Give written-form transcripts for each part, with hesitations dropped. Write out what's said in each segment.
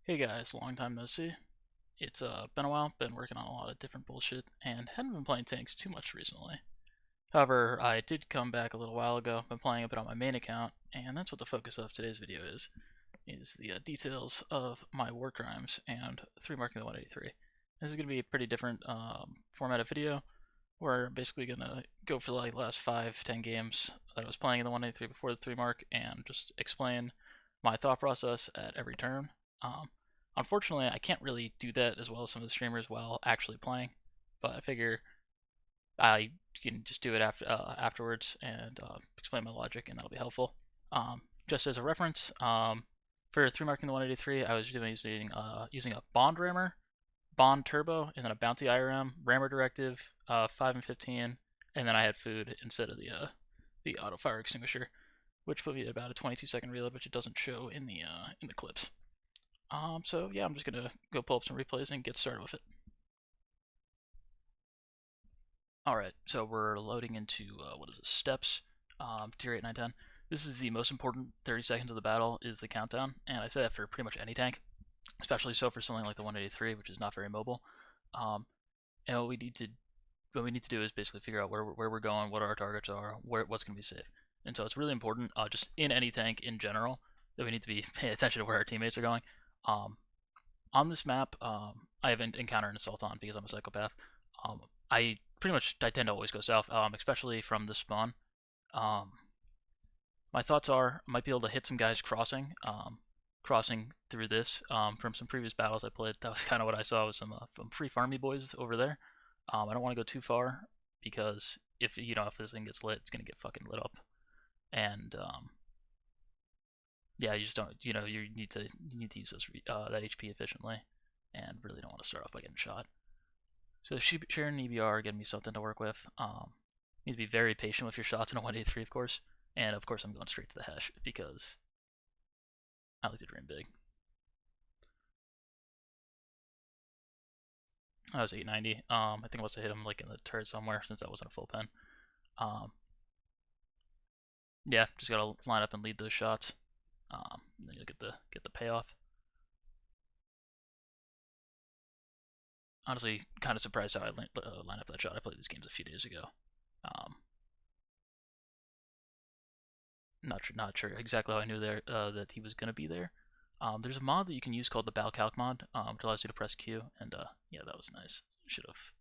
Hey guys, long time no see. It's been a while, been working on a lot of different bullshit, and hadn't been playing tanks too much recently. However, I did come back a little while ago, been playing a bit on my main account, and that's what the focus of today's video is the details of my war crimes and 3 marking the 183. This is going to be a pretty different format of video. We're basically going to go for the last 5-10 games that I was playing in the 183 before the 3 mark and just explain my thought process at every turn. Um, Unfortunately, I can't really do that as well as some of the streamers while actually playing, but I figure I can just do it afterwards and explain my logic, and that'll be helpful. Just as a reference, for 3 marking the 183, I was using a Bond rammer, Bond turbo, and then a Bounty IRM, rammer directive, 5 and 15, and then I had food instead of the auto fire extinguisher, which put me at about a 22-second reload, which it doesn't show in the clips. So yeah, I'm just gonna go pull up some replays and get started with it. All right, so we're loading into what is it? Steps, tier 8, 9, 10. This is the most important 30 seconds of the battle is the countdown, and I say that for pretty much any tank, especially so for something like the 183, which is not very mobile. Um, and what we need to do is basically figure out where we're going, what our targets are, what's going to be safe. And so it's really important, just in any tank in general, that we need to be paying attention to where our teammates are going. Um, on this map, I haven't encountered an assault on because I'm a psychopath. I pretty much I tend to always go south, especially from the spawn. Um, my thoughts are I might be able to hit some guys crossing through this. From some previous battles I played, that was kind of what I saw with some free farmy boys over there. I don't want to go too far because if this thing gets lit, it's gonna get fucking lit up. And yeah, you just don't you need to use that HP efficiently, and really don't want to start off by getting shot. So Sharon and EBR are giving me something to work with. Need to be very patient with your shots in a 183, of course, and of course I'm going straight to the hash because I like to dream big. I was 890. I think I must have hit him like in the turret somewhere since that wasn't a full pen. Um, yeah, just gotta line up and lead those shots. And then you'll get the payoff. Honestly, kind of surprised how I line up that shot. I played these games a few days ago. Um, not sure exactly how I knew that he was gonna be there. There's a mod that you can use called the Balcalc mod, which allows you to press Q, and yeah, that was nice. Should have.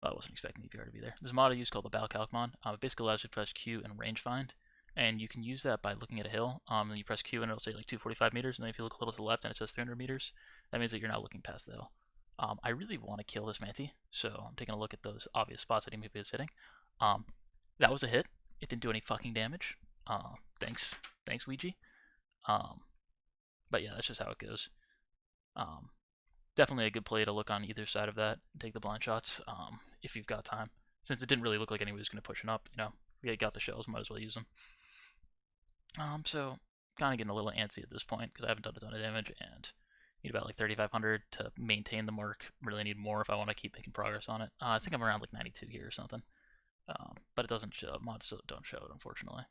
I wasn't expecting EPR to be there. There's a mod I use called the Balcalc mod. It basically allows you to press Q and range find, and you can use that by looking at a hill. And you press Q and it'll say like 245 meters, and then if you look a little to the left and it says 300 meters, that means that you're not looking past the hill. I really want to kill this Manti, so I'm taking a look at those obvious spots that he maybe is hitting. Um, that was a hit. It didn't do any fucking damage. Thanks, Ouija. Um, but yeah, that's just how it goes. Um, Definitely a good play to look on either side of that and take the blind shots if you've got time. Since it didn't really look like anybody was going to push it up, we got the shells, might as well use them. So kind of getting a little antsy at this point because I haven't done a ton of damage and need about like 3,500 to maintain the mark. Really need more if I want to keep making progress on it. I think I'm around like 92 here or something, but it doesn't show. Mods don't show it, unfortunately.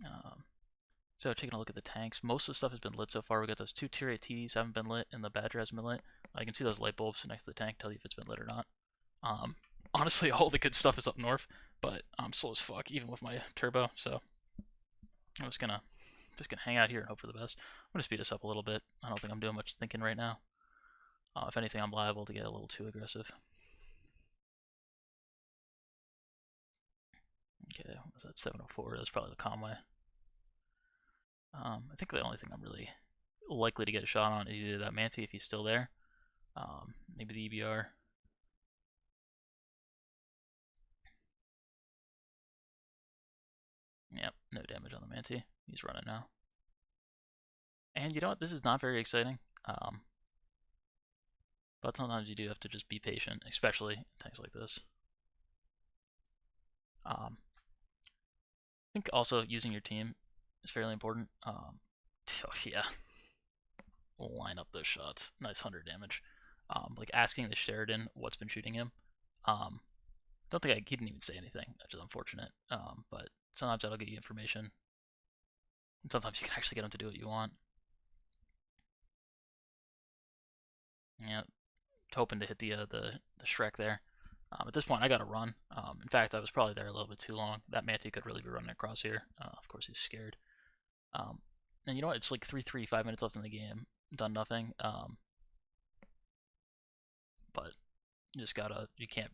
Um, So taking a look at the tanks, most of the stuff has been lit so far. We got those 2 tier 8 TDs haven't been lit, and the Badger hasn't been lit. I can see those light bulbs next to the tank, tell you if it's been lit or not. Um, Honestly, all the good stuff is up north, but I'm slow as fuck, even with my turbo. So I'm just gonna hang out here and hope for the best. I'm gonna speed us up a little bit. I don't think I'm doing much thinking right now. If anything, I'm liable to get a little too aggressive. Okay, was that 704? That's probably the Conway. I think the only thing I'm really likely to get a shot on is either that Manti if he's still there, maybe the EBR. Yep, no damage on the Manti. He's running now. And you know what? This is not very exciting. But sometimes you do have to just be patient, especially in tanks like this. I think also using your team is fairly important. Oh yeah, line up those shots. Nice 100 damage. Like asking the Sheridan what's been shooting him. Don't think he didn't even say anything, which is unfortunate. But sometimes that'll get you information. And sometimes you can actually get them to do what you want. Yeah, hoping to hit the Shrek there. At this point, I got to run. In fact, I was probably there a little bit too long. That Manti could really be running across here. Of course, he's scared. Um, and you know what? It's like 3-3, 5 minutes left in the game. Done nothing. But you just gotta. You can't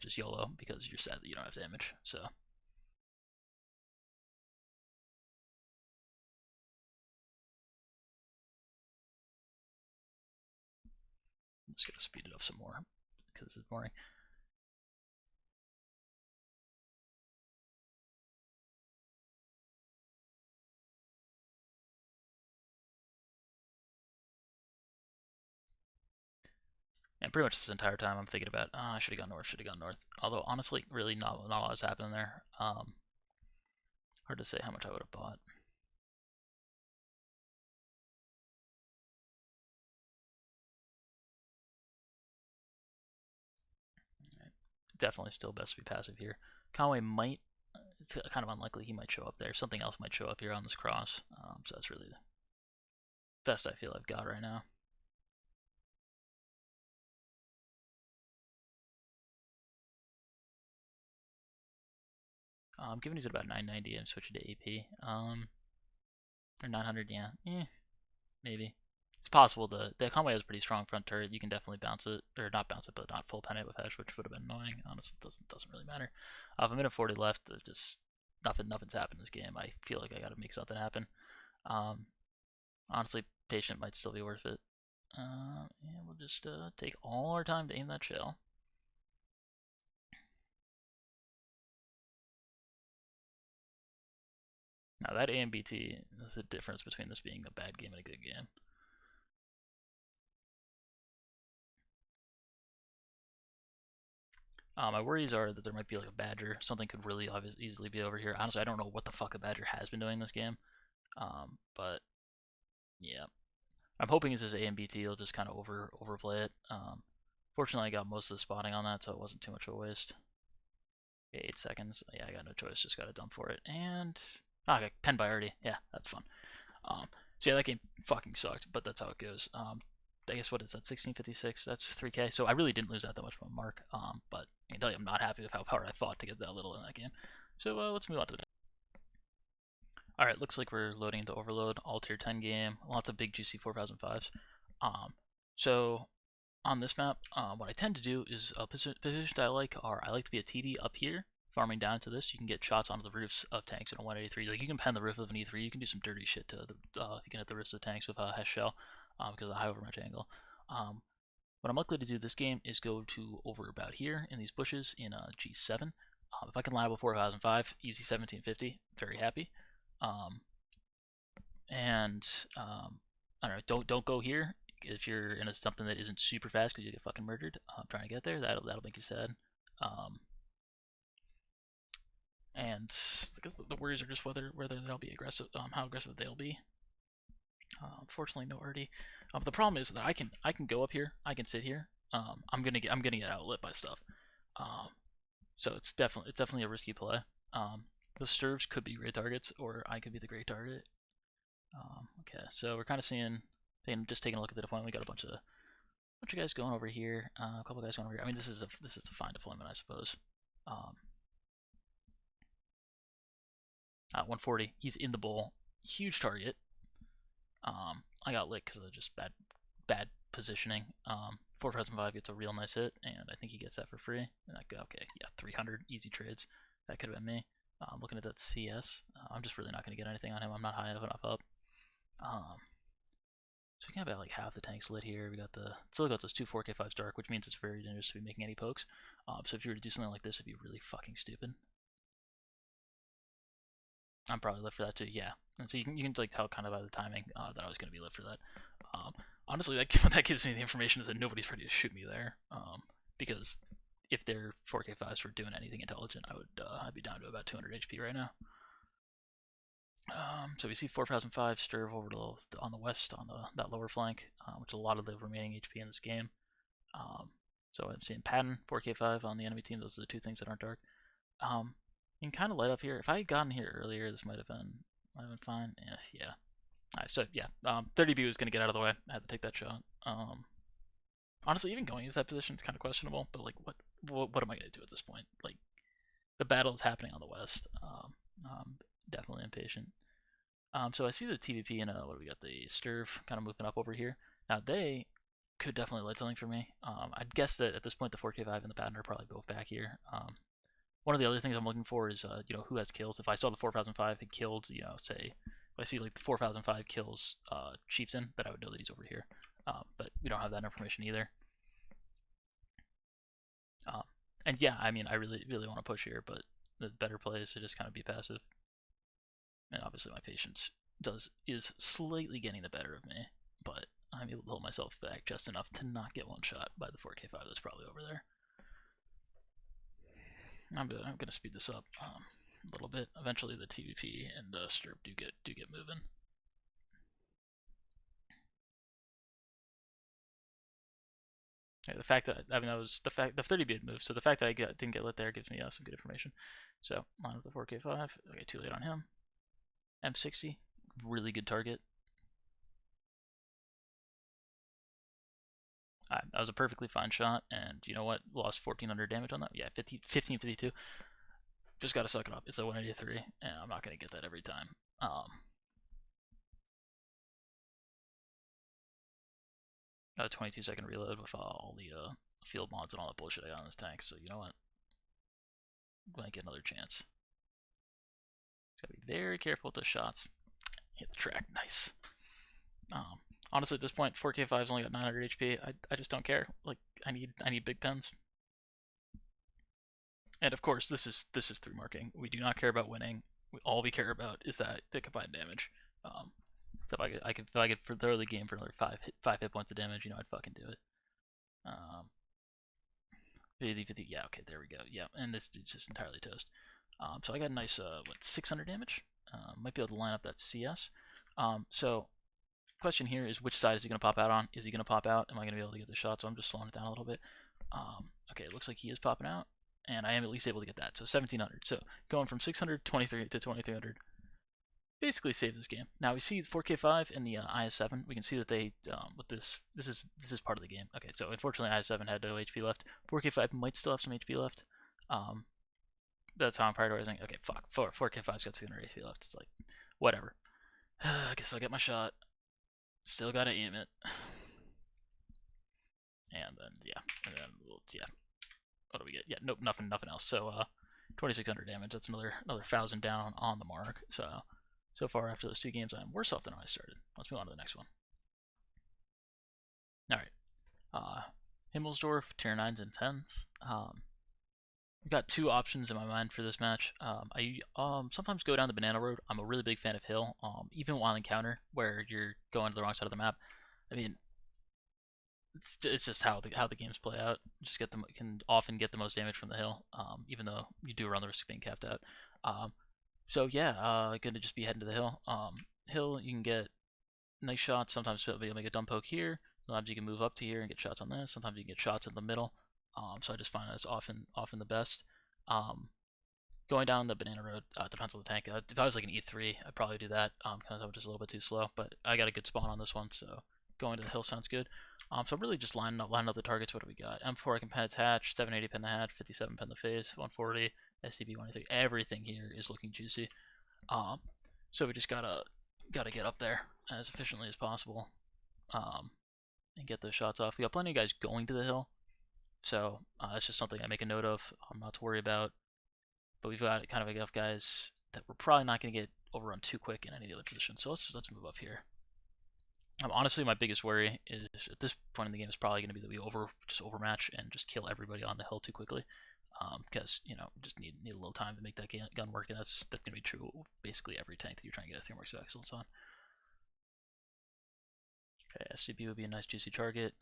just YOLO because you're sad that you don't have damage. So. I'm just gonna speed it up some more because this is boring. And pretty much this entire time I'm thinking about, I should have gone north, should have gone north. Although honestly, really not a lot was happening there. Hard to say how much I would have bought. Right. Definitely still best to be passive here. Conway might, it's kind of unlikely he might show up there. Something else might show up here on this cross. So that's really the best I feel I've got right now. Given he's at about 990, I'm switching to AP. Or 900, yeah. Maybe. It's possible the Conway has a pretty strong front turret. You can definitely bounce it, or not bounce it, but not full pen it with Hesh, which would have been annoying. Honestly, doesn't really matter. If I'm in a 40 left, just nothing's happened this game. I feel like I got to make something happen. Honestly, patient might still be worth it. And we'll just take all our time to aim that shell. Now that AMBT is the difference between this being a bad game and a good game. My worries are that there might be like a Badger. Something could really easily be over here. Honestly, I don't know what the fuck a Badger has been doing this game. But yeah, I'm hoping it's his AMBT. He'll just kind of overplay it. Fortunately, I got most of the spotting on that, so it wasn't too much of a waste. Okay, 8 seconds. Yeah, I got no choice. Just got to dump for it. And okay, pen by already. Yeah, that's fun. So yeah, that game fucking sucked, but that's how it goes. I guess what is that? 1656. That's 3K. So I really didn't lose that much from a mark. But I can tell you, I'm not happy with how hard I fought to get that little in that game. So let's move on to the. Alright, looks like we're loading into Overload, all tier 10 game, lots of big juicy 4005s. So on this map, what I tend to do is positions I like are, I like to be a TD up here, farming down to this. You can get shots onto the roofs of tanks in a 183. Like you can pen the roof of an E3, you can do some dirty shit to the, you can hit the roofs of tanks with a Hesh shell because of the high overmatch angle. What I'm likely to do this game is go to over about here in these bushes in G7. If I can line up a 4005, easy 1750, very happy. And I don't know, don't go here if you're in something that isn't super fast because you get fucking murdered. Trying to get there, that'll make you sad. And I guess the worries are just whether they'll be aggressive, how aggressive they'll be. Unfortunately, no Erdy. The problem is that I can go up here, I can sit here. I'm gonna get outlit by stuff. So it's definitely a risky play. The Sturves could be great targets, or I could be the great target. Okay, so we're kind of seeing, just taking a look at the deployment. We got a bunch of guys going over here, a couple guys going over here. I mean, this is a fine deployment, I suppose. 140, he's in the bowl, huge target. I got lit because of just bad positioning. 4,500 gets a real nice hit, and I think he gets that for free. And I go, okay, yeah, 300 easy trades. That could have been me. Looking at that CS, I'm just really not going to get anything on him. I'm not high enough up. So we can have about like half the tanks lit here. We got still got those two 4K5s dark, which means it's very dangerous to be making any pokes. So if you were to do something like this, it'd be really fucking stupid. I'm probably lit for that too, yeah. And so you can like tell kind of by the timing that I was going to be lit for that. Honestly, that gives me the information is that nobody's ready to shoot me there. Because if their 4K5s were doing anything intelligent, I'd be down to about 200 HP right now. So we see 4005 Sturve over on the west on that lower flank, which is a lot of the remaining HP in this game. So I'm seeing Patton 4K5 on the enemy team. Those are the two things that aren't dark. You can kind of light up here. If I had gotten here earlier, this might have been I've been fine. Yeah. Alright, so yeah, 30B was gonna get out of the way. I had to take that shot. Honestly, even going into that position is kind of questionable. But like, what am I gonna do at this point? Like, the battle is happening on the west. Definitely impatient. So I see the TVP and what do we got? The Sturv kind of moving up over here. Now they could definitely light something for me. I'd guess that at this point the 4K5 and the Pattern are probably both back here. One of the other things I'm looking for is who has kills. If I saw the 4005 had killed, say if I see like the 4005 kills Chieftain, then I would know that he's over here. But we don't have that information either. Um, and yeah, I mean I really want to push here, but the better play is to just kind of be passive. And obviously my patience is slightly getting the better of me, but I'm able to hold myself back just enough to not get one shot by the 4K5 that's probably over there. I'm gonna speed this up a little bit. Eventually, the TVP and Sturb do get moving. Yeah, the fact that that was the 30B had moved, so the fact that I didn't get lit there gives me some good information. So line up the 4K5. Okay, too late on him. M60, really good target. That was a perfectly fine shot, and you know what? Lost 1400 damage on that. Yeah, 1552. Just gotta suck it up. It's a 183, and I'm not gonna get that every time. Got a 22-second reload with all the field mods and all that bullshit I got on this tank. So you know what? I'm gonna get another chance. Gotta be very careful with those shots. Hit the track, nice. Honestly, at this point, 4K5's only got 900 HP. I just don't care. Like, I need big pens. And of course, this is through marking. We do not care about winning. All we care about is that the combined damage. So if I could throw the game for another five hit points of damage, I'd fucking do it. 50, yeah, okay, there we go. Yeah, and this dude's just entirely toast. So I got a nice 600 damage. Might be able to line up that CS. So question here is which side is he going to pop out on? Is he going to pop out? Am I going to be able to get the shot? So I'm just slowing it down a little bit. Okay, it looks like he is popping out, and I am at least able to get that. So 1700. So going from 600 23 to 2300 basically saves this game. Now we see 4K5 and the IS7. We can see that they with this is part of the game. Okay, so unfortunately IS7 had no HP left. 4K5 might still have some HP left. That's how I'm prioritizing. Okay, fuck. 4K5's got 600 HP left. It's like whatever. I guess I'll get my shot. Still gotta aim it. And then yeah. What do we get? Yeah, nope, nothing else. So 2600 damage. That's another 1000 down on the mark. So far after those two games, I'm worse off than when I started. Let's move on to the next one. All right. Himmelsdorf, tier 9s and 10s. I've got two options in my mind for this match. I sometimes go down the banana road. I'm a really big fan of Hill, even while in counter, where you're going to the wrong side of the map. I mean, it's just how the games play out. Just can often get the most damage from the Hill, even though you do run the risk of being capped out. So yeah, gonna just be heading to the Hill. Hill, you can get nice shots. Sometimes you'll make a dumb poke here. Sometimes you can move up to here and get shots on this. Sometimes you can get shots in the middle. So I just find that's often the best. Going down the banana road depends on the tank. If I was like an E3, I'd probably do that because I'm just a little bit too slow. But I got a good spawn on this one, so going to the hill sounds good. So I'm really just lining up the targets. What do we got? M4 I can pen attach, 780 pen the hatch, 57 pen the face, 140, STB 183. Everything here is looking juicy. So we just gotta get up there as efficiently as possible, and get those shots off. We got plenty of guys going to the hill, so it's just something I make a note of. I'm not to worry about. But we've got kind of enough guys that we're probably not going to get overrun too quick in any of the other positions. So let's move up here. Honestly, my biggest worry is at this point in the game is probably going to be that we overmatch and just kill everybody on the hill too quickly. Because just need a little time to make that gun work, and that's going to be true of basically every tank that you're trying to get a 3 marks of excellence on. Okay, SCP would be a nice juicy target.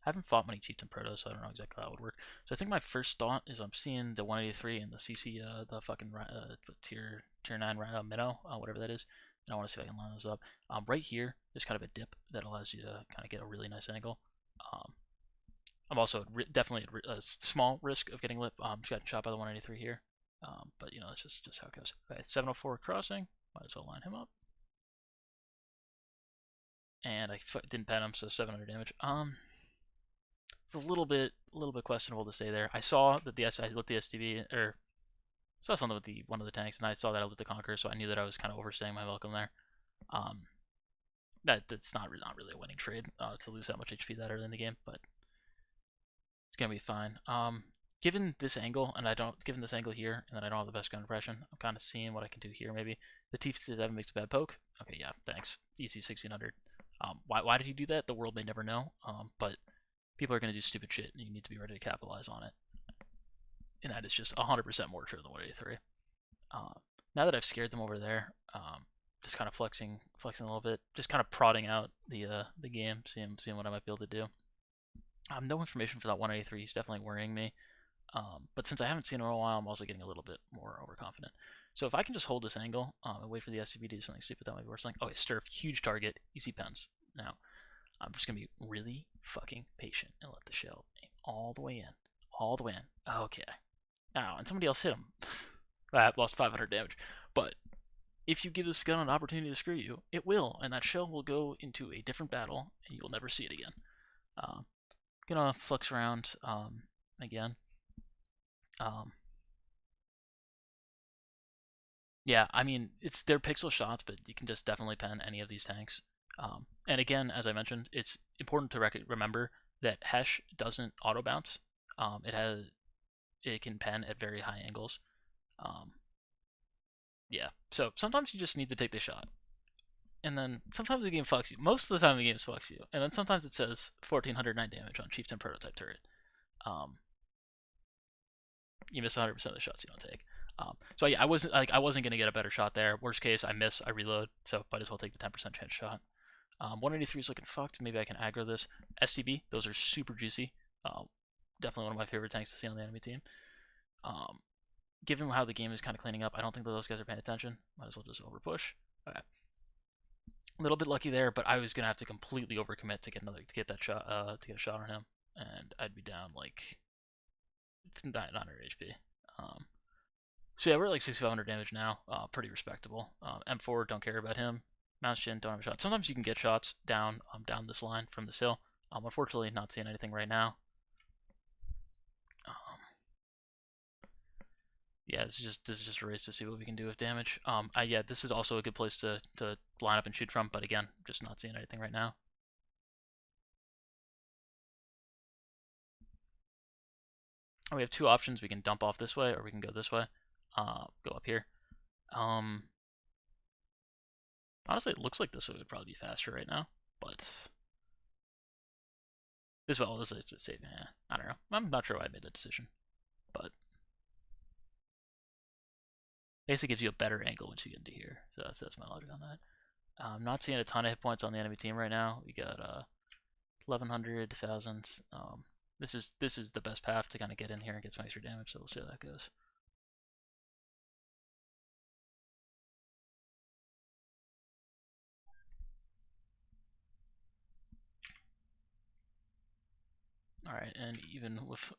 Haven't fought many Chieftain Protos, so I don't know exactly how it would work. So I think my first thought is I'm seeing the 183 and the CC, the fucking tier 9 minnow, whatever that is, and I want to see if I can line those up. Right here, there's kind of a dip that allows you to kind of get a really nice angle. I'm also definitely at a small risk of getting lit. Just got shot by the 183 here, but it's just how it goes. Okay, 704 crossing. Might as well line him up. And I didn't pen him, so 700 damage. It's a little bit questionable to say there. I saw that I lit the STB, or saw something with one of the tanks, and I saw that I lit the Conqueror, so I knew that I was kind of overstaying my welcome there. That's not really a winning trade to lose that much HP that early in the game, but it's gonna be fine. Given this angle, given this angle here, and then I don't have the best gun impression, I'm kind of seeing what I can do here. Maybe the T57 makes a bad poke. Okay, yeah, thanks. Easy 1600. Why did he do that? The world may never know. But people are gonna do stupid shit, and you need to be ready to capitalize on it. And that is just 100% more true than 183. Now that I've scared them over there, just kind of flexing a little bit, just kind of prodding out the game, seeing what I might be able to do. No information for that 183. He's definitely worrying me. But since I haven't seen him in a while, I'm also getting a little bit more overconfident. So if I can just hold this angle and wait for the SCV to do something stupid, that might be worse. Okay, Sturf, huge target, easy pens. Now, I'm just going to be really fucking patient and let the shell aim all the way in. Okay. Ow, and somebody else hit him. I lost 500 damage. But if you give this gun an opportunity to screw you, it will, and that shell will go into a different battle, and you'll never see it again. Gonna flex around again. Yeah, I mean, they're pixel shots, but you can just definitely pen any of these tanks. And again, as I mentioned, it's important to remember that Hesh doesn't auto bounce. It can pen at very high angles. Yeah, so sometimes you just need to take the shot, and then sometimes the game fucks you. Most of the time, the game fucks you, and then sometimes it says 1409 damage on Chieftain prototype turret. You miss 100% of the shots you don't take. So yeah, I wasn't gonna get a better shot there. Worst case, I miss, I reload, so might as well take the 10% chance shot. 183 is looking fucked. Maybe I can aggro this. STB, those are super juicy. Definitely one of my favorite tanks to see on the enemy team. Given how the game is kind of cleaning up, I don't think that those guys are paying attention. Might as well just over push. Okay. A little bit lucky there, but I was gonna have to completely overcommit to get that shot to get a shot on him, and I'd be down like 900 HP. So yeah, we're at like 6,500 damage now. Pretty respectable. M4, don't care about him. Mouse Chin, don't have a shot. Sometimes you can get shots down this line from this hill. Unfortunately, not seeing anything right now. Yeah, this is just a race to see what we can do with damage. Yeah, this is also a good place to line up and shoot from, but again, just not seeing anything right now. We have two options. We can dump off this way, or we can go this way. Go up here. Honestly, it looks like this way would probably be faster right now, but this is safe. Yeah, I don't know. I'm not sure why I made that decision, but basically gives you a better angle once you get into here. So that's my logic on that. I'm not seeing a ton of hit points on the enemy team right now. We got 1,100, 1,000. This is the best path to kind of get in here and get some extra damage. So we'll see how that goes. Alright, and even with,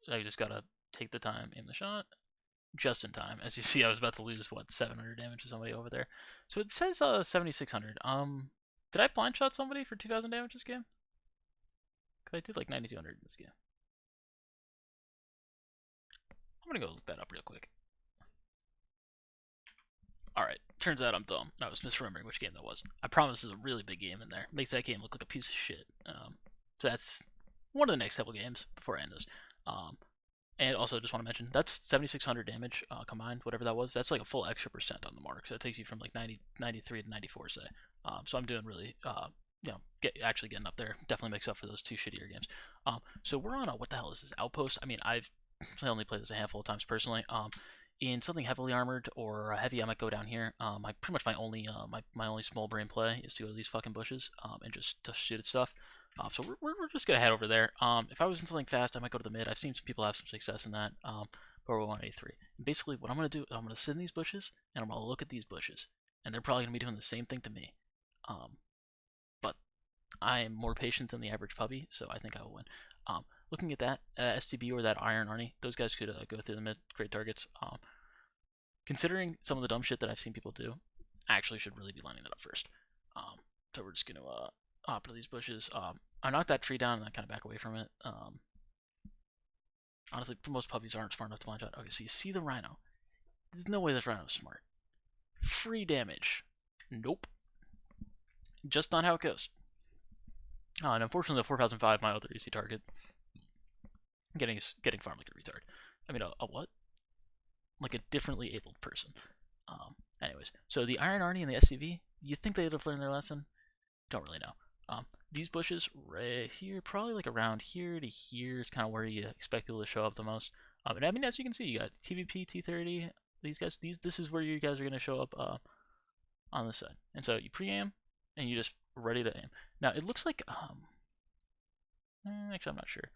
I just gotta take the time, aim the shot, just in time. As you see, I was about to lose, what, 700 damage to somebody over there. So it says 7,600. Did I blind shot somebody for 2,000 damage this game? Cause I did like 9,200 in this game. I'm gonna go look that up real quick. Alright, turns out I'm dumb. I was misremembering which game that was. I promise there's a really big game in there. Makes that game look like a piece of shit. So that's one of the next couple games before I end this. And also, just want to mention, that's 7,600 damage combined, whatever that was. That's like a full extra percent on the mark. So it takes you from like 93 to 94, say. So I'm doing really, actually getting up there. Definitely makes up for those two shittier games. So we're on what the hell is this, Outpost? I mean, I've only played this a handful of times personally. In something heavily armored or heavy, I might go down here. Pretty much my only small brain play is to go to these fucking bushes and just shoot at stuff. So we're just gonna head over there. If I was in something fast, I might go to the mid. I've seen some people have some success in that. But we're 183. And basically, what I'm gonna do, I'm gonna sit in these bushes and I'm gonna look at these bushes, and they're probably gonna be doing the same thing to me. But I am more patient than the average puppy, so I think I will win. Looking at that STB or that Iron Arnie, those guys could go through the mid, great targets. Considering some of the dumb shit that I've seen people do, actually should really be lining that up first. So we're just going to hop to these bushes. I knocked that tree down and then kind of back away from it. Honestly, most puppies aren't smart enough to blind shot. Okay, so you see the rhino. There's no way this rhino is smart. Free damage. Nope. Just not how it goes. And unfortunately, the 4005, my other easy target, getting farmed like a retard. I mean, a what? Like a differently abled person. Anyways, so the Iron Arnie and the SCV, you think they'd have learned their lesson? Don't really know. These bushes right here, probably like around here to here is kind of where you expect people to show up the most. And I mean, as you can see, you got TVP, T30, these guys. This is where you guys are gonna show up on this side. And so you pre-aim, and you just ready to aim. Now it looks like actually I'm not sure.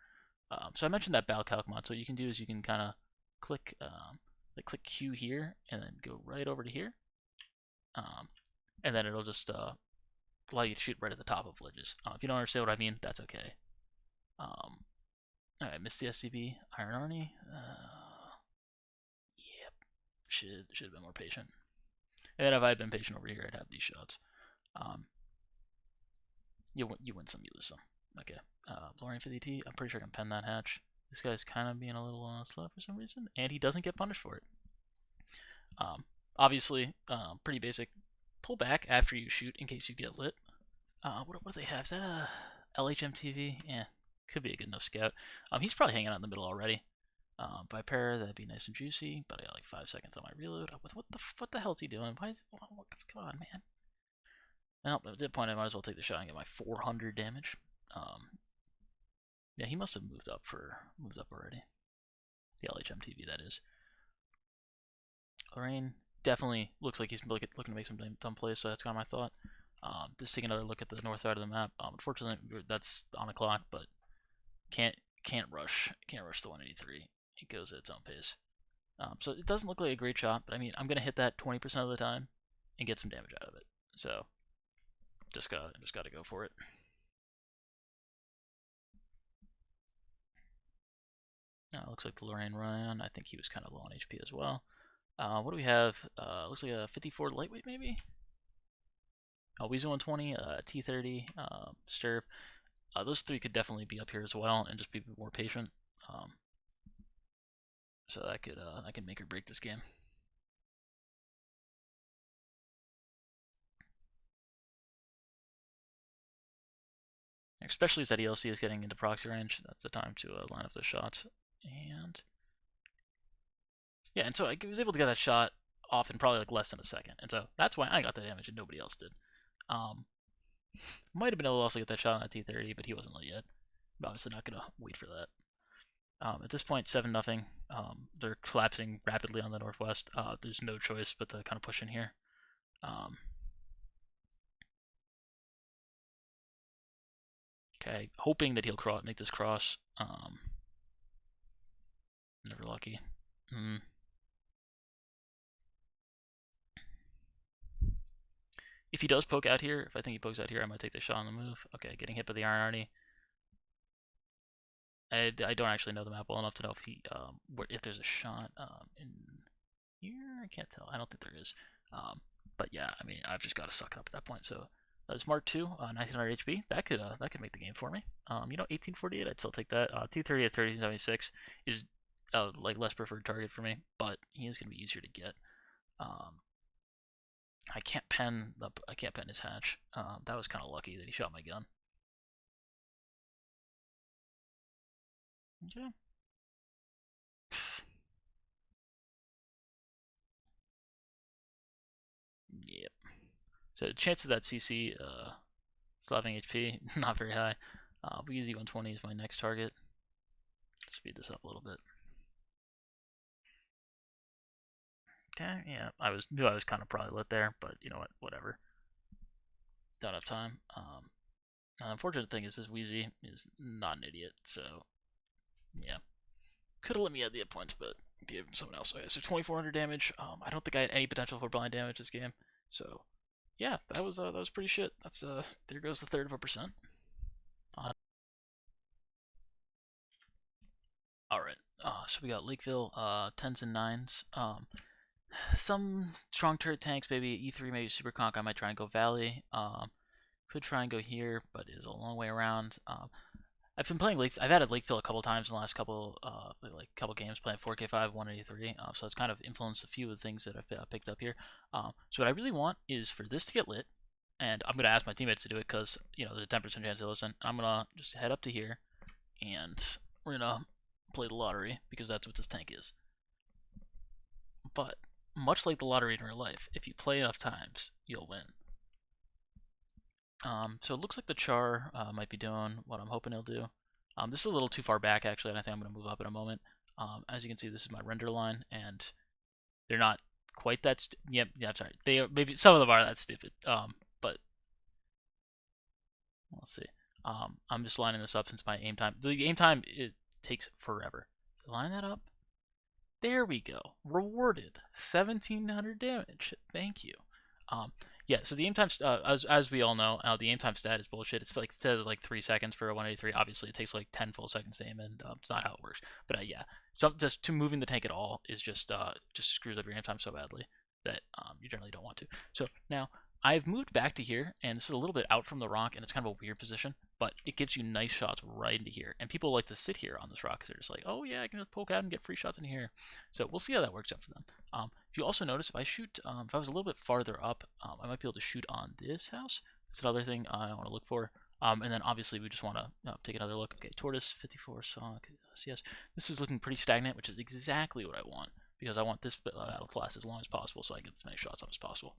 So I mentioned that BalCalc mod. So what you can do is you can kind of click click Q here, and then go right over to here, and then it'll just allow you to shoot right at the top of ledges. If you don't understand what I mean, that's okay. Alright, missed the SCB. Iron Arnie. Yep. Should have been more patient. And if I had been patient over here, I'd have these shots. You win some, you lose some. Okay. Lorraine for the ET. I'm pretty sure I can pen that hatch. This guy's kind of being a little slow for some reason, and he doesn't get punished for it. Obviously, pretty basic. Pull back after you shoot in case you get lit. What do they have? Is that a LHMTV? Yeah, could be a good enough scout. He's probably hanging out in the middle already. Vipera, that'd be nice and juicy, but I got like 5 seconds on my reload. What the hell is he doing? Why is come on, man? Well, at that point, I might as well take the shot and get my 400 damage. Yeah, he must have moved up already. The LHMTV, that is. Lorraine definitely looks like he's looking to make some dumb plays, so that's kind of my thought. Just taking another look at the north side of the map. Unfortunately, that's on a clock, but can't rush the 183. It goes at its own pace. So it doesn't look like a great shot, but I mean, I'm gonna hit that 20% of the time and get some damage out of it. So just gotta go for it. Looks like the Lorraine Ryan. I think he was kind of low on HP as well. What do we have? Looks like a 54 lightweight maybe. Weezer 120, T30, Sturf. Those three could definitely be up here as well, and just be more patient. So that could make or break this game. Especially as that ELC is getting into proxy range, that's the time to line up those shots. And yeah, and so I was able to get that shot off in probably like less than a second, and so that's why I got the damage and nobody else did. Might have been able to also get that shot on that T30, but he wasn't lit yet. I'm obviously not gonna wait for that. At this point, 7-0. They're collapsing rapidly on the northwest. There's no choice but to kind of push in here. Okay, hoping that he'll make this cross. Never lucky. If he does poke out here, if I think he pokes out here, I might take the shot on the move. Okay, getting hit by the Iron Arnie. I don't actually know the map well enough to know if there's a shot in here. I can't tell. I don't think there is. But yeah, I mean, I've just got to suck it up at that point. So that's Mark 2, 1900 HP. That could make the game for me. 1848, I'd still take that. T30 at 1376 is like less preferred target for me, but he is gonna be easier to get. I can't pen his hatch. That was kind of lucky that he shot my gun. Okay. Yep. So chances that CC having HP not very high. Weezy 120 is my next target. Speed this up a little bit. Okay, yeah, knew I was kind of probably lit there, but you know what, whatever. Don't have time. The unfortunate thing is this Wheezy is not an idiot, so yeah. Could have let me at the hit points, but gave him someone else. Okay, so 2400 damage. I don't think I had any potential for blind damage this game, so yeah, that was pretty shit. That's there goes the 1/3%. All right. So we got Lakeville, 10s and 9s. some strong turret tanks, maybe E3, maybe Super Conk. I might try and go Valley. Could try and go here, but it's a long way around. I've been playing Lake. I've added Lakeville a couple times in the last couple games, playing 4K5 183. So it's kind of influenced a few of the things that I've picked up here. So what I really want is for this to get lit, and I'm gonna ask my teammates to do it because there's a 10% chance they listen. I'm gonna just head up to here, and we're gonna play the lottery because that's what this tank is. But much like the lottery in real life, if you play enough times, you'll win. So it looks like the Char might be doing what I'm hoping he'll do. This is a little too far back, actually, and I think I'm going to move up in a moment. As you can see, this is my render line, and they're not quite that. Yep, yeah, I'm sorry. They are, maybe some of them are that stupid. But let's see. I'm just lining this up since my aim time. The aim time it takes forever. Line that up. There we go. Rewarded. 1700 damage. Thank you. Yeah, so the aim time, as we all know, the aim time stat is bullshit. It's like instead of like 3 seconds for a 183, obviously it takes like 10 full seconds to aim, and it's not how it works. But yeah, so just to moving the tank at all is just screws up your aim time so badly that you generally don't want to. So now I've moved back to here, and this is a little bit out from the rock, and it's kind of a weird position, but it gives you nice shots right into here. And people like to sit here on this rock because they're just like, oh yeah, I can just poke out and get free shots in here. So we'll see how that works out for them. If you also notice, if I shoot, if I was a little bit farther up, I might be able to shoot on this house. That's another thing I want to look for. And then obviously we just want to take another look. Okay, Tortoise 54 Sock CS. This is looking pretty stagnant, which is exactly what I want because I want this battle to last as long as possible so I get as many shots up as possible.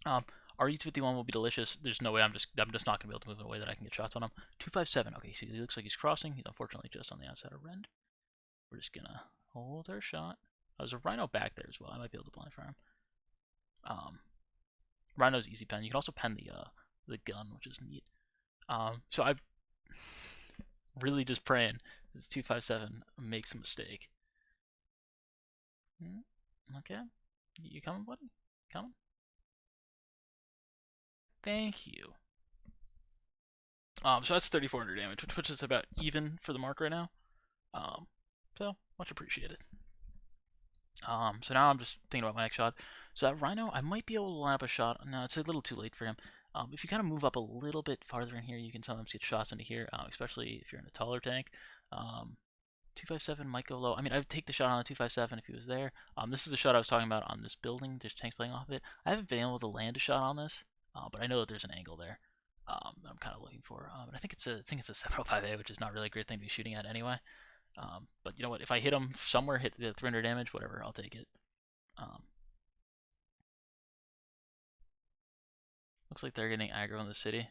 RU-251 will be delicious. There's no way I'm just not going to be able to move in a way that I can get shots on him. 257. Okay, so he looks like he's crossing. He's unfortunately just on the outside of Rend. We're just gonna hold our shot. There's a Rhino back there as well. I might be able to blind fire him. Rhino's easy pen. You can also pen the gun, which is neat. So I'm really just praying this 257 makes a mistake. Okay, you coming, buddy? Coming? Thank you. So that's 3,400 damage, which is about even for the mark right now. So much appreciated. So now I'm just thinking about my next shot. So that Rhino, I might be able to line up a shot. No, it's a little too late for him. If you kind of move up a little bit farther in here, you can sometimes get shots into here, especially if you're in a taller tank. 257 might go low. I mean, I would take the shot on the 257 if he was there. This is the shot I was talking about on this building. There's tanks playing off of it. I haven't been able to land a shot on this, but I know that there's an angle there. I'm kind of looking for. And I think it's a 705A, which is not really a great thing to be shooting at anyway. But you know what? If I hit him somewhere, hit the 300 damage, whatever, I'll take it. Looks like they're getting aggro in the city.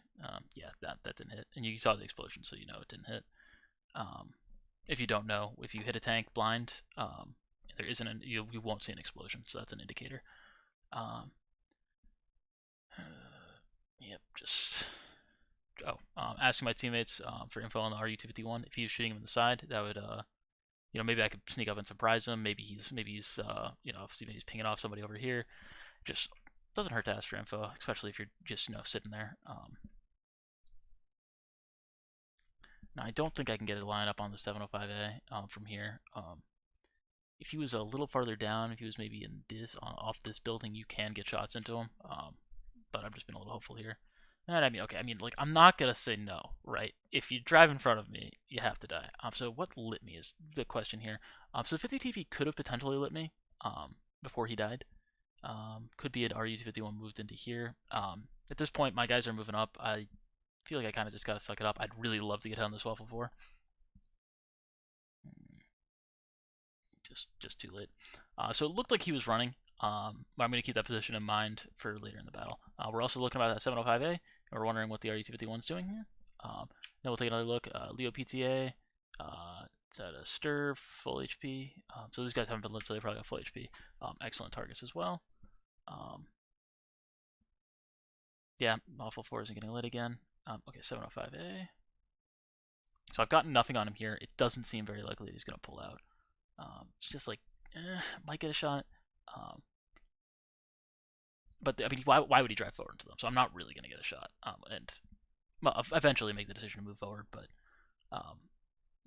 Yeah, that didn't hit. And you saw the explosion, so you know it didn't hit. If you don't know, if you hit a tank blind, there isn't you won't see an explosion, so that's an indicator. Yep, just asking my teammates for info on the RU-251. If he was shooting him in the side, that would maybe I could sneak up and surprise him. Maybe he's if he's pinging off somebody over here. Just doesn't hurt to ask for info, especially if you're just sitting there. Now I don't think I can get a line up on the 705A from here. If he was a little farther down, if he was maybe in off this building, you can get shots into him. But I'm just being a little hopeful here. And I mean, okay, like I'm not gonna say no, right? If you drive in front of me, you have to die. So what lit me is the question here. So 50 TV could have potentially lit me before he died. Could be an RU-251 moved into here. At this point, my guys are moving up. I feel like I kind of just gotta suck it up. I'd really love to get on this Waffle 4. Just too late. So it looked like he was running. But I'm going to keep that position in mind for later in the battle. We're also looking at that 705A, and we're wondering what the RU-251 is doing here. Then we'll take another look. Leo PTA, it's at a Stir, full HP. So these guys haven't been lit, so they probably got full HP. Excellent targets as well. Yeah, Waffle 4 isn't getting lit again. Okay, 705A. So I've gotten nothing on him here. It doesn't seem very likely that he's going to pull out. It's just like, might get a shot. But I mean, why would he drive forward into them? So I'm not really going to get a shot. And well, eventually make the decision to move forward. But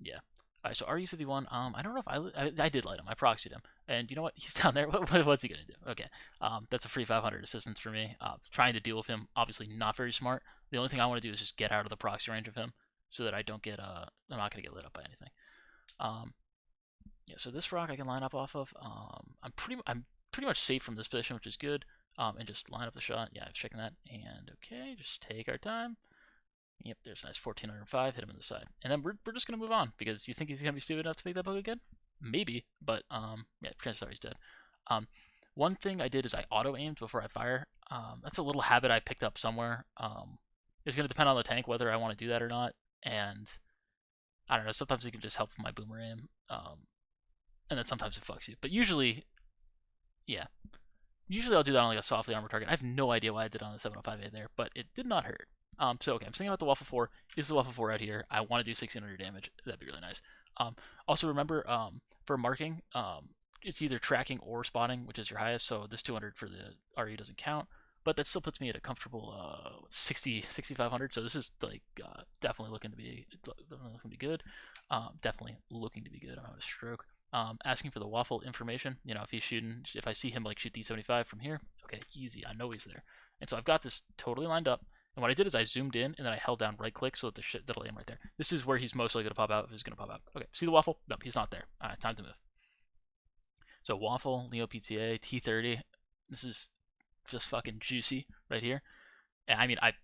yeah, Alright, so RU-51, I don't know if I did light him. I proxied him. And you know what? He's down there. What's he going to do? Okay. That's a free 500 assistance for me. Trying to deal with him, obviously not very smart. The only thing I want to do is just get out of the proxy range of him so that I don't get, I'm not going to get lit up by anything. Yeah, so this rock I can line up off of. I'm pretty much safe from this position, which is good. And just line up the shot. Yeah, I was checking that. And okay, just take our time. Yep, there's a nice 1405, hit him in the side. And then we're just going to move on, because you think he's going to be stupid enough to make that bug again? Maybe, but yeah, chances are he's dead. One thing I did is I auto-aimed before I fire. That's a little habit I picked up somewhere. It's going to depend on the tank whether I want to do that or not, and I don't know, sometimes it can just help with my boomer aim, and then sometimes it fucks you. But usually, yeah, usually I'll do that on like a softly armored target. I have no idea why I did it on the 705A there, but it did not hurt. So okay, I'm thinking about the Waffle 4. Is the Waffle 4 out here? I want to do 1600 damage. That'd be really nice. Also remember, for marking, it's either tracking or spotting, which is your highest. So this 200 for the RE doesn't count, but that still puts me at a comfortable 6500. So this is like definitely looking to be good. Definitely looking to be good. I'm having a stroke. Asking for the Waffle information. You know, if he's shooting, if I see him like shoot D75 from here, okay, easy. I know he's there. And so I've got this totally lined up. And what I did is I zoomed in and then I held down right click so that that'll aim right there. This is where he's mostly going to pop out if he's going to pop out. Okay, see the Waffle? Nope, he's not there. All right, time to move. So Waffle, Leo PTA, T30. This is just fucking juicy right here. And I mean, I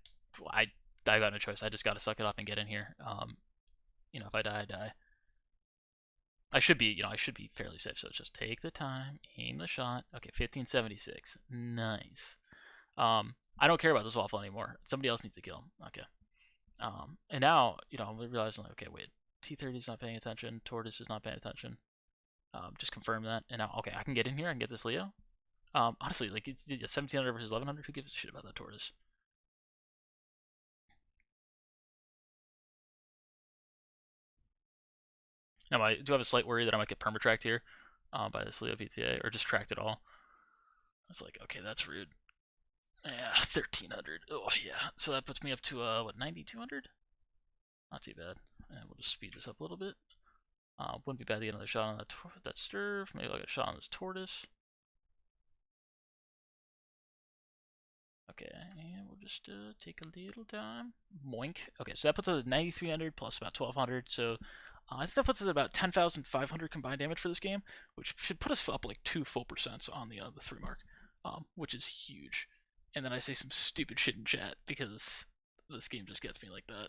got no choice. I just got to suck it up and get in here. You know, if I die, I die. I should be fairly safe. So just take the time, aim the shot. Okay, 1576. Nice. I don't care about this Waffle anymore. Somebody else needs to kill him. Okay. And now, you know, I'm realizing, like, okay, wait, T30 is not paying attention, Tortoise is not paying attention. Just confirm that, and now, okay, I can get in here, I can get this Leo. Honestly, like, it's 1700 versus 1100. Who gives a shit about that Tortoise? Now, I do have a slight worry that I might get permatracked here by this Leo PTA, or just tracked at all. It's like, okay, that's rude. Yeah, 1300. Oh, yeah. So that puts me up to, what, 9200? Not too bad. And we'll just speed this up a little bit. Wouldn't be bad to get another shot on that Sturv. Maybe I'll get a shot on this Tortoise. Okay, and we'll just take a little time. Moink. Okay, so that puts us at 9,300 plus about 1,200. So I think that puts us at about 10,500 combined damage for this game, which should put us up like 2 full percents on the 3 mark, which is huge. And then I say some stupid shit in chat because this game just gets me like that.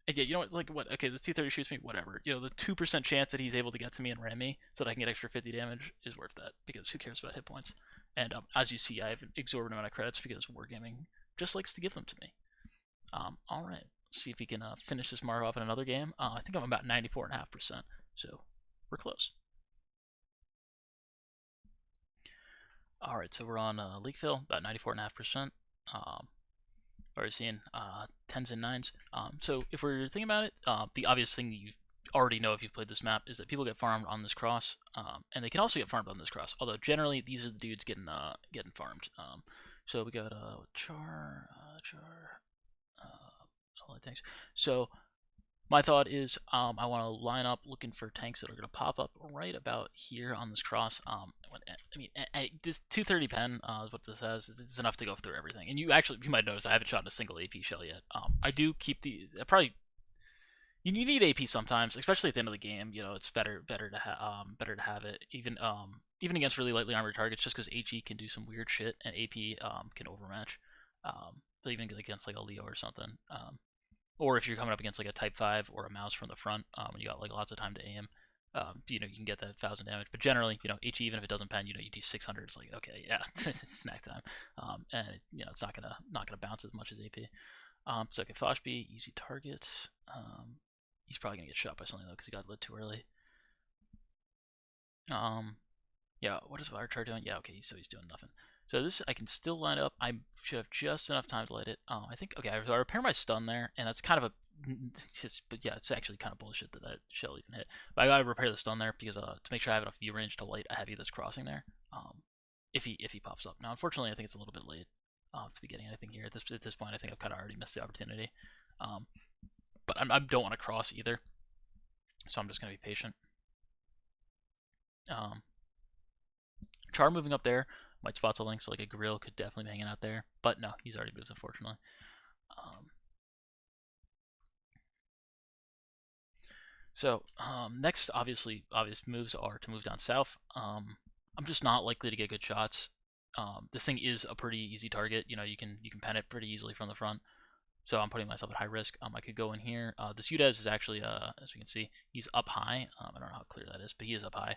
And yeah, you know what? Like what? Okay, this T30 shoots me. Whatever. You know, the 2% chance that he's able to get to me and ram me so that I can get extra 50 damage is worth that because who cares about hit points? And as you see, I have an exorbitant amount of credits because Wargaming just likes to give them to me. All right, see if we can finish this mark off in another game. I think I'm about 94.5%, so we're close. All right, so we're on league fill, about 94.5%. We're seeing tens and nines. So if we're thinking about it, the obvious thing that you already know if you've played this map is that people get farmed on this cross, and they can also get farmed on this cross. Although generally these are the dudes getting farmed. So we got Char, solid tanks. So my thought is I want to line up looking for tanks that are going to pop up right about here on this cross. I mean, this 230 pen is what this has. It's enough to go through everything. And you might notice I haven't shot a single AP shell yet. I do keep probably. You need AP sometimes, especially at the end of the game. You know, it's better to have it even against really lightly armored targets, just because HE can do some weird shit and AP can overmatch. So even against like a Leo or something. Or if you're coming up against like a Type 5 or a mouse from the front, and you got like lots of time to aim, you know, you can get that 1,000 damage. But generally, you know, HE, even if it doesn't pen, you know, you do 600, it's like, okay, yeah, it's snack time. And, you know, it's not gonna bounce as much as AP. So, okay, Foshby, easy target. He's probably gonna get shot by something though, because he got lit too early. Yeah, what is Varchar doing? Yeah, okay, so he's doing nothing. So this, I can still line up. I should have just enough time to light it. I think, okay, I repair my stun there, and that's kind of but yeah, it's actually kind of bullshit that shell even hit. But I gotta repair the stun there because to make sure I have enough view range to light a heavy that's crossing there. If he pops up. Now, unfortunately, I think it's a little bit late to be getting anything here at this point. I think I've kind of already missed the opportunity. But I don't want to cross either. so I'm just going to be patient. Char moving up there might spot something, so like a Grill could definitely be hanging out there. But no, he's already moved, unfortunately. Next, obvious moves are to move down south. I'm just not likely to get good shots. This thing is a pretty easy target. You know, you can pen it pretty easily from the front. So I'm putting myself at high risk. I could go in here. This Udez is actually, as we can see, he's up high. I don't know how clear that is, but he is up high.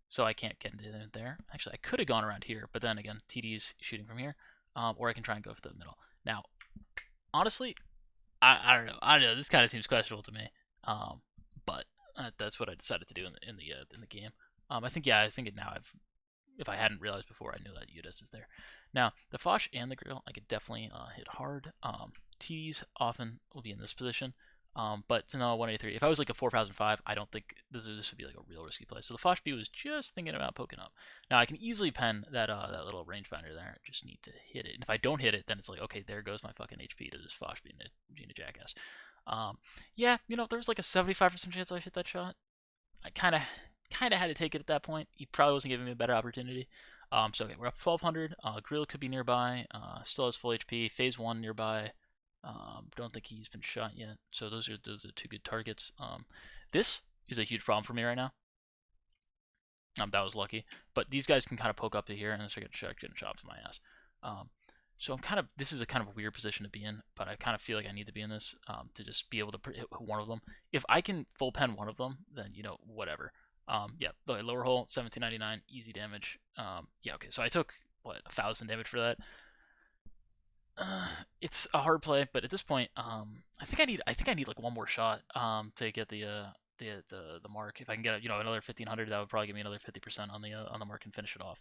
So I can't get into it there. Actually, I could have gone around here, but then again, TD's shooting from here. Or I can try and go for the middle. Now, honestly, I don't know. I don't know. This kind of seems questionable to me. But that's what I decided to do in the game. I think it now. If I hadn't realized before, I knew that Udis is there. Now the Foch and the Grill, I could definitely hit hard. TDs often will be in this position. But to know 183, if I was like a 4005, I don't think this would be like a real risky play. So the Foch B was just thinking about poking up. Now I can easily pen that little rangefinder there. I just need to hit it. And if I don't hit it, then it's like, okay, there goes my fucking HP to this Foch being a jackass. Yeah, you know, there was like a 75% chance I hit that shot. I kind of had to take it at that point. He probably wasn't giving me a better opportunity. So okay, we're up 1200. Grill could be nearby. Still has full HP. Phase 1 nearby. Don't think he's been shot yet. So those are two good targets. This is a huge problem for me right now. That was lucky. But these guys can kind of poke up to here and start getting chopped in my ass. So this is a kind of weird position to be in, but I kind of feel like I need to be in this to just be able to hit one of them. If I can full pen one of them, then, you know, whatever. Yeah, the lower hole, 1799, easy damage. Yeah, okay, so I took, what, 1,000 damage for that. It's a hard play, but at this point, I think I need like one more shot to get the mark. If I can get another 1,500, that would probably give me another 50% on the mark and finish it off.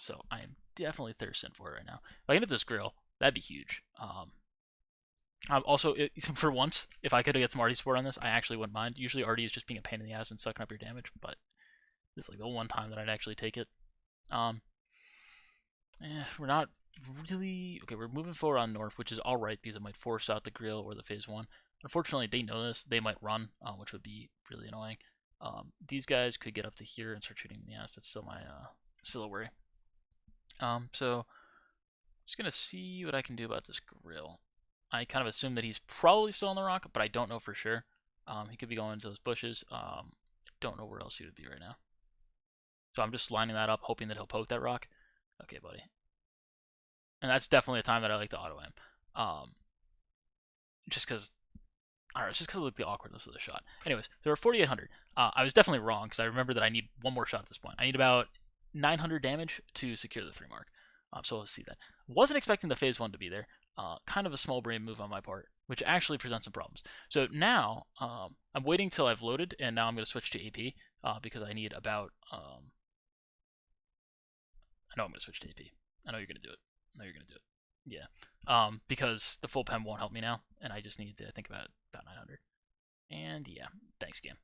So I am definitely thirsting for it right now. If I can hit this Grill, that'd be huge. Also, for once, if I could get some Artie support on this, I actually wouldn't mind. Usually Artie is just being a pain in the ass and sucking up your damage, but this is like the one time that I'd actually take it. We're not really okay. We're moving forward on north, which is all right because it might force out the Grill or the phase 1. Unfortunately, they know this. They might run, which would be really annoying. These guys could get up to here and start shooting in the ass. That's still still a worry. So just gonna see what I can do about this Grill. I kind of assume that he's probably still on the rock, but I don't know for sure. He could be going into those bushes. I don't know where else he would be right now. So I'm just lining that up, hoping that he'll poke that rock. Okay, buddy. And that's definitely a time that I like to auto aim. Just because, I don't know, just because of like the awkwardness of the shot. Anyways, there were 4,800. I was definitely wrong because I remember that I need one more shot at this point. I need about 900 damage to secure the 3 mark. So let's see that. Wasn't expecting the phase 1 to be there. Kind of a small brain move on my part, which actually presents some problems. So now I'm waiting till I've loaded, and now I'm going to switch to AP because I need about. I know I'm going to switch to AP. I know you're going to do it. I know you're going to do it. Yeah. Because the full pen won't help me now, and I just need to think about 900. And yeah, thanks game.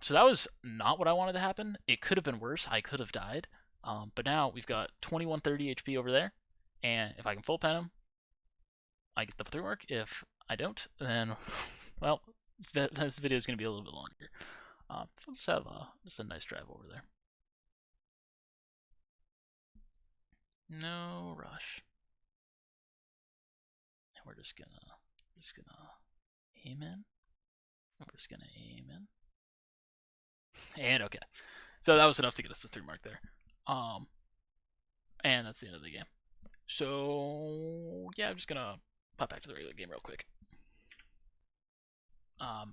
So that was not what I wanted to happen. It could have been worse. I could have died. But now we've got 2130 HP over there, and if I can full pen him, I get the 3 mark. If I don't, then well, this video is going to be a little bit longer. Let's have just a nice drive over there. No rush. And we're just gonna aim in. We're just gonna aim in. And okay. So that was enough to get us the 3 mark there. And that's the end of the game. So yeah, I'm just gonna pop back to the regular game real quick.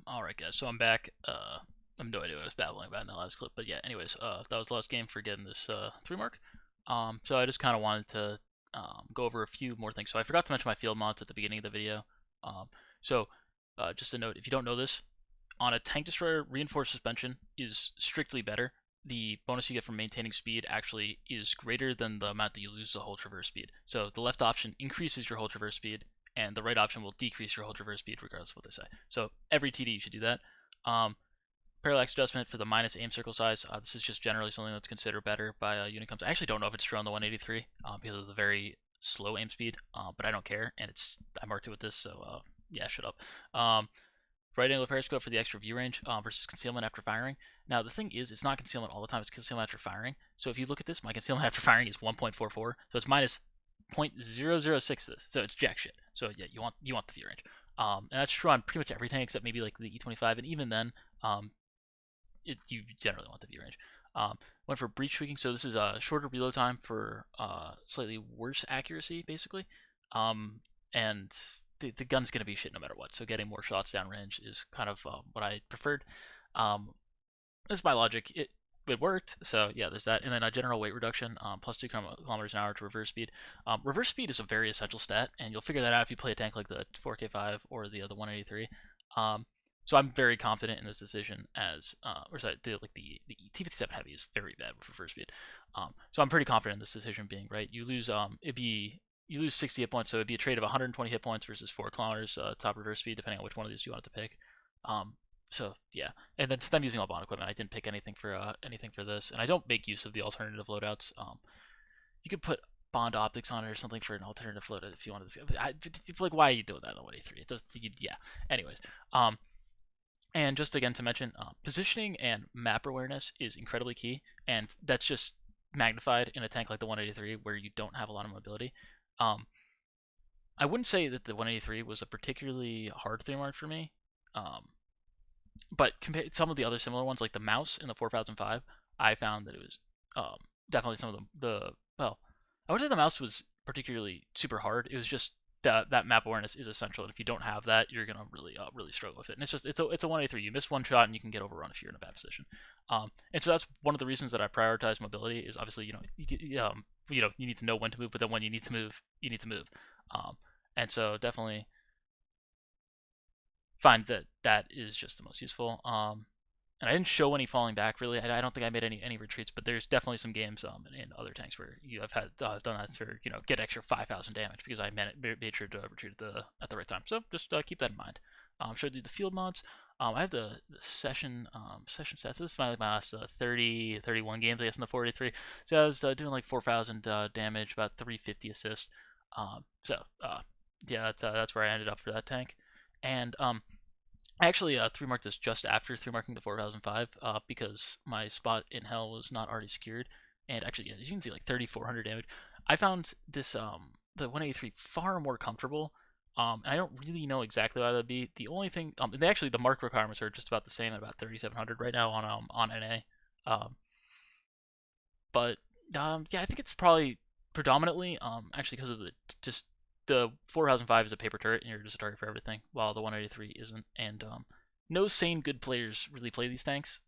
Alright guys, so I'm back. I have no idea what I was babbling about in that last clip, but yeah, anyways, that was the last game for getting this 3 mark. So I just kind of wanted to go over a few more things. So I forgot to mention my field mods at the beginning of the video. Just a note, if you don't know this, on a tank destroyer, reinforced suspension is strictly better. The bonus you get from maintaining speed actually is greater than the amount that you lose the whole traverse speed. So the left option increases your whole traverse speed, and the right option will decrease your whole traverse speed regardless of what they say. So every TD you should do that. Parallax adjustment for the minus aim circle size. This is just generally something that's considered better by Unicoms. I actually don't know if it's true on the 183 because of the very slow aim speed, but I don't care, and I marked it with this, so yeah, shut up. right angle periscope for the extra view range versus concealment after firing. Now the thing is, it's not concealment all the time; it's concealment after firing. So if you look at this, my concealment after firing is 1.44, so it's minus 0.006 this, so it's jack shit. So yeah, you want the view range, and that's true on pretty much every tank except maybe like the E25, and even then, you generally want the view range. Went for breach tweaking, so this is a shorter reload time for slightly worse accuracy, basically. And the gun's going to be shit no matter what, so getting more shots downrange is kind of what I preferred. That's my logic. It worked, so yeah, there's that. And then a general weight reduction, plus 2 kilometers an hour to reverse speed. Reverse speed is a very essential stat, and you'll figure that out if you play a tank like the 4K5 or the 183. So I'm very confident in this decision as, or sorry, the T57 heavy is very bad with reverse speed. So I'm pretty confident in this decision being right. You lose, you lose 60 hit points, so it'd be a trade of 120 hit points versus 4 kilometers top reverse speed, depending on which one of these you wanted to pick. So yeah, and then since I'm using all bond equipment, I didn't pick anything for this, and I don't make use of the alternative loadouts. You could put bond optics on it or something for an alternative loadout if you wanted to. Like, why are you doing that on 183? It does, yeah. Anyways, and just again to mention, positioning and map awareness is incredibly key, and that's just magnified in a tank like the 183 where you don't have a lot of mobility. I wouldn't say that the 183 was a particularly hard 3-mark for me. But compared to some of the other similar ones, like the mouse in the 4005, I found that it was definitely some of the well, I wouldn't say the mouse was particularly super hard. It was just that map awareness is essential, and if you don't have that, you're gonna really struggle with it. And it's a 183. You miss one shot and you can get overrun if you're in a bad position. And so that's one of the reasons that I prioritize mobility. Is obviously you need to know when to move, but then when you need to move, you need to move. And so definitely find that that is just the most useful. And I didn't show any falling back really. I don't think I made any retreats, but there's definitely some games in other tanks where you have had done that to get extra 5,000 damage because I made sure to retreat at the right time. So just keep that in mind. Showed you the field mods. I have the session stats. This is my last 31 games, I guess, in the 483. So I was doing like 4,000 damage, about 350 assist. Yeah, that's where I ended up for that tank. And I actually 3-marked this just after 3-marking the 4005 because my spot in hell was not already secured. And actually, yeah, you can see like 3,400 damage. I found this the 183 far more comfortable. And I don't really know exactly why that'd be. The only thing, the mark requirements are just about the same at about 3,700 right now on NA. But yeah, I think it's probably predominantly actually because of the 4005 is a paper turret and you're just a target for everything, while the 183 isn't. And no sane good players really play these tanks.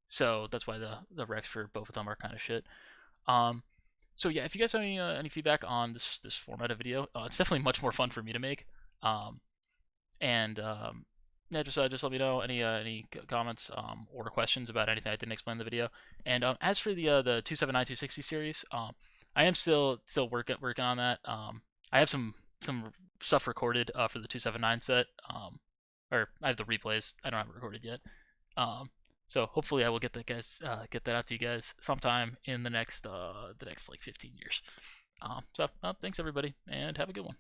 So that's why the recs for both of them are kind of shit. So yeah, if you guys have any feedback on this format of video, it's definitely much more fun for me to make. And yeah, just let me know any comments or questions about anything I didn't explain in the video. And as for the 279 260 series, I am still working on that. I have some stuff recorded for the 279 set, or I have the replays. I don't have it recorded yet. So hopefully I will get that out to you guys sometime in the next like 15 years. So thanks everybody, and have a good one.